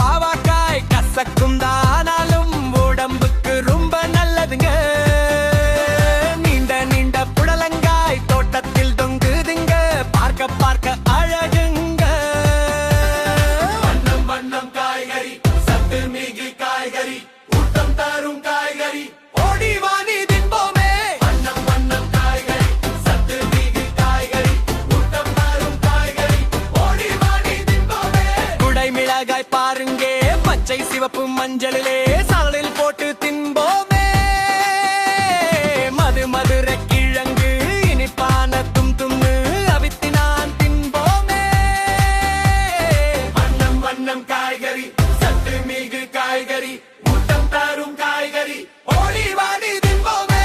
பாவாக்காய் கசக்கும் தானாலும் உடம்புக்கு ரொம்ப நல்லதுங்க. நீண்ட நீண்ட புடலங்காய் தோட்டத்தில் தொங்குதுங்க, பார்க்க பார்க்க அழகுங்க. வண்ணம் வண்ணம் காய்கறி, சத்து மிகு காய்கறி, ஊட்டம் தரும் காய்கறி, ஓடி வாணி தின்போமே. வண்ணம் வண்ணம் காய்கறி, சத்து மிகு காய்கறி, ஊட்டம் தரும் காய்கறி, ஓடி வாணி தின்போமே. குடை மிளகாய் பாருங்க, பச்சை சிவப்பு மஞ்சளிலே சாலில் போட்டு தின்போமே. மது மதுர கிழங்கு இனிப்பான தும்தும்னு அவித்தினான் தின்போமே. வண்ணம் வண்ணம் காய்கறி, சத்து மிகு காய்கறி, ஊட்டம் தரும் காய்கறி, ஓடி வாடி தின்போமே.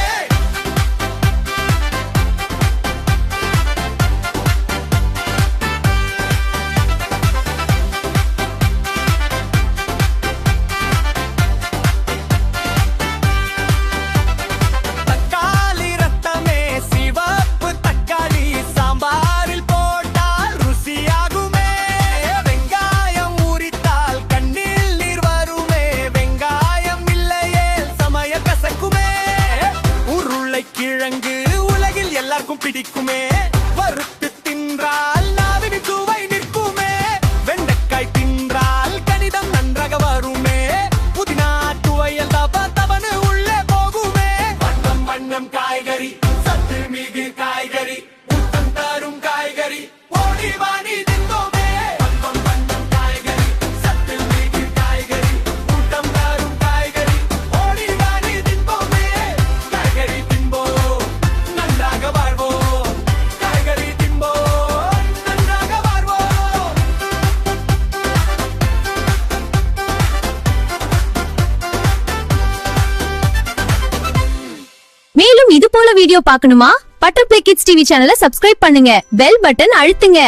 தக்காளி ரத்தமே, சிவப்பு தக்காளி சாம்பாரில் போட்டால் ருசியாகுமே. வெங்காயம் உரித்தால் கண்ணில் நீர் வருமே, வெங்காயம் இல்லையே சமய கசக்குமே. உருளை கிழங்கு உலகில் எல்லாருக்கும் பிடிக்குமே, வறுத்து தின்றால் நாவின் சுவை நிற்குமே. வெண்டைக்காய் தின்றால் கணிதம் நன்றாக வருமே, புதினா துவையல் தப தபனு உள்ளே போகுமே. வண்ணம் வண்ணம் காய்கறி, சத்து மிகு காய்கறி, ஊட்டம் தரும் காய்கறி, ஓடி வாணி தின்போமே. வண்ணம் வண்ணம் காய்கறி, சத்து மிகு காய்கறி, ஊட்டம் தரும் காய்கறி, ஓடி வாணி தின்போமே. காய்கறி தின்போம், நன்றாக வாழ்வோம். காய்கறி தின்போம், நன்றாக வாழ்வோம். மேலும் இது போல வீடியோ பார்க்கணுமா? பட்டர்ஃப்ளை கிட்ஸ் டிவி சேனலை சப்ஸ்கிரைப் பண்ணுங்க, பெல் பட்டன் அழுத்துங்க.